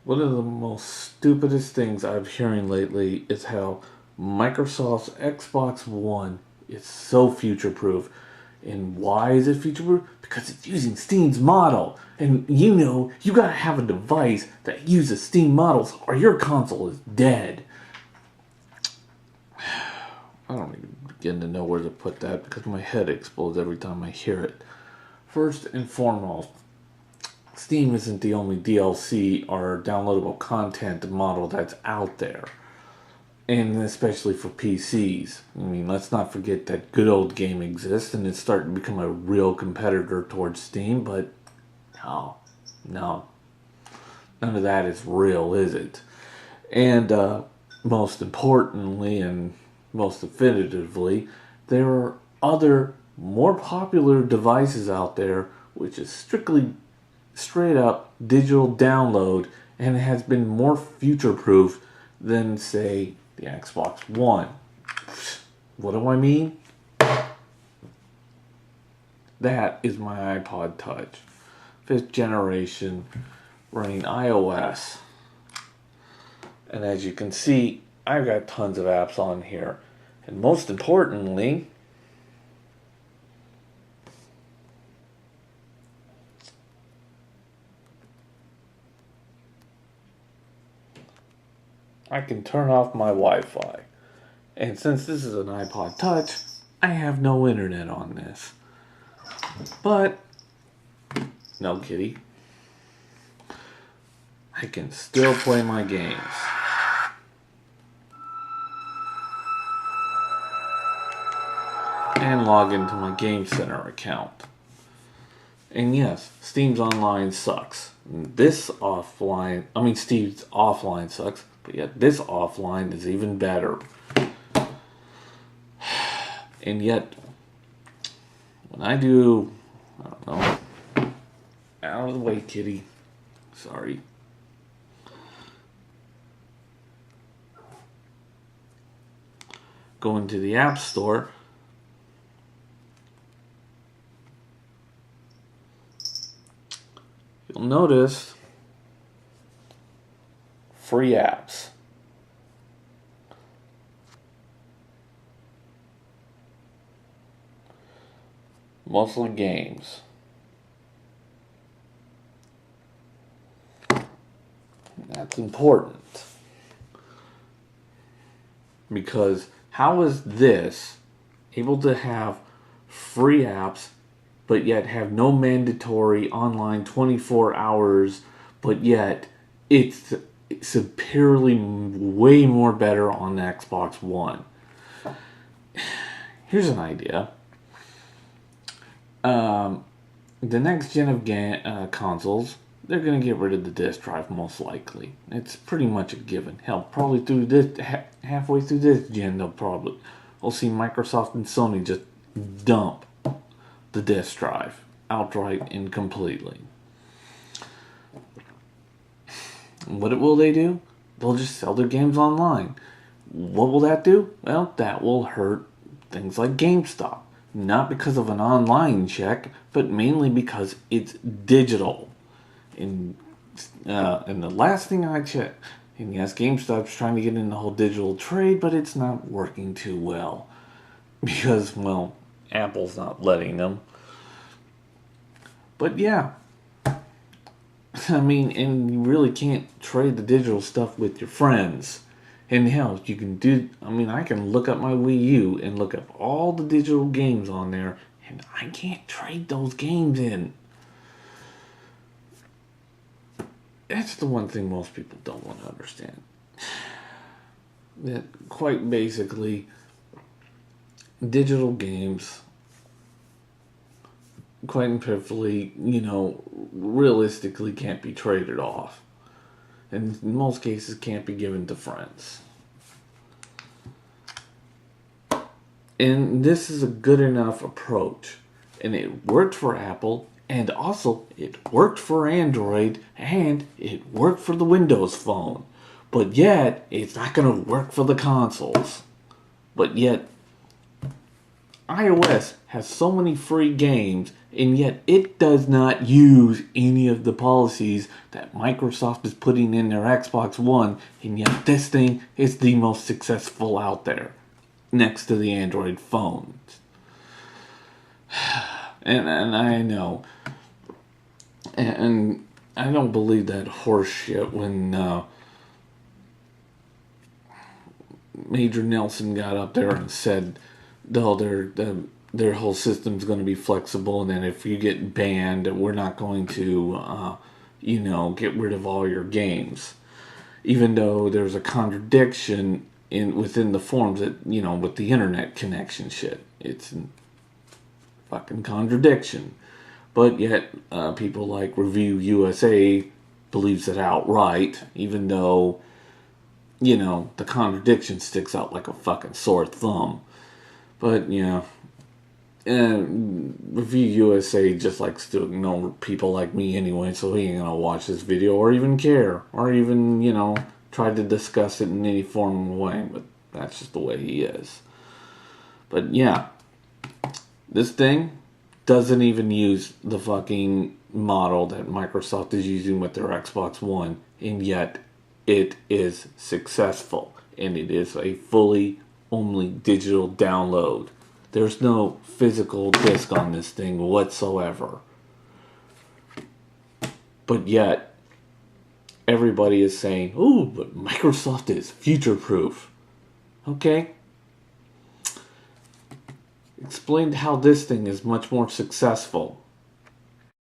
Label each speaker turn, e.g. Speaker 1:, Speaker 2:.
Speaker 1: One of the most stupidest things I'm hearing lately is how Microsoft's Xbox One is so future proof. And why is it future proof? Because it's using Steam's model. And you gotta have a device that uses Steam models or your console is dead. I don't even begin to know where to put that because my head explodes every time I hear it. First and foremost, Steam isn't the only DLC or downloadable content model that's out there. And especially for PCs. I mean, let's not forget that Good Old Game exists and it's starting to become a real competitor towards Steam, but no, no. None of that is real, is it? And most importantly and most definitively, there are other more popular devices out there which is strictly straight up digital download and has been more future proof than, say, the Xbox One. What do I mean? That is my iPod Touch. 5th generation, running iOS. And as you can see, I've got tons of apps on here. And most importantly, I can turn off my Wi-Fi. And since this is an iPod Touch, I have no internet on this. But, no kitty, I can still play my games. And log into my Game Center account. And yes, Steam's online sucks. Steam's offline sucks, but yet this offline is even better. And yet, when I do, I don't know, out of the way, kitty. Sorry. Go into the App Store. You'll notice free apps. Mostly games. That's important. Because how is this able to have free apps but yet have no mandatory online 24 hours, but yet it's superiorly way more better on the Xbox One? Here's an idea. The next gen of consoles, they're going to get rid of the disk drive most likely. It's pretty much a given. Hell, probably through this halfway through this gen, we'll see Microsoft and Sony just dump the disk drive outright and completely. What will they do? They'll just sell their games online. What will that do? Well, that will hurt things like GameStop. Not because of an online check, but mainly because it's digital. And the last thing I checked, and yes, GameStop's trying to get in the whole digital trade, but it's not working too well. Because, well, Apple's not letting them. But yeah. I mean, and you really can't trade the digital stuff with your friends. And hell, you can do, I can look up my Wii U and look up all the digital games on there, and I can't trade those games in. That's the one thing most people don't want to understand. That quite basically, digital games, quite perfectly, realistically can't be traded off. And in most cases can't be given to friends. And this is a good enough approach. And it worked for Apple, and also it worked for Android, and it worked for the Windows Phone. But yet, it's not going to work for the consoles. But yet, iOS has so many free games, and yet it does not use any of the policies that Microsoft is putting in their Xbox One, and yet this thing is the most successful out there, next to the Android phones. And I know, and I don't believe that horse shit when Major Nelson got up there and said, no, their whole system's going to be flexible, and then if you get banned, we're not going to, get rid of all your games. Even though there's a contradiction within the forums that, with the internet connection shit. It's a fucking contradiction. But yet, people like Review USA believes it outright, even though, the contradiction sticks out like a fucking sore thumb. But, Review USA just likes to ignore people like me anyway, so he ain't gonna watch this video or even care, or even, try to discuss it in any form of way, but that's just the way he is. But yeah, this thing doesn't even use the fucking model that Microsoft is using with their Xbox One, and yet it is successful, and it is a fully only digital download. There's no physical disc on this thing whatsoever. But yet, everybody is saying, ooh, but Microsoft is future-proof. Okay. Explain how this thing is much more successful.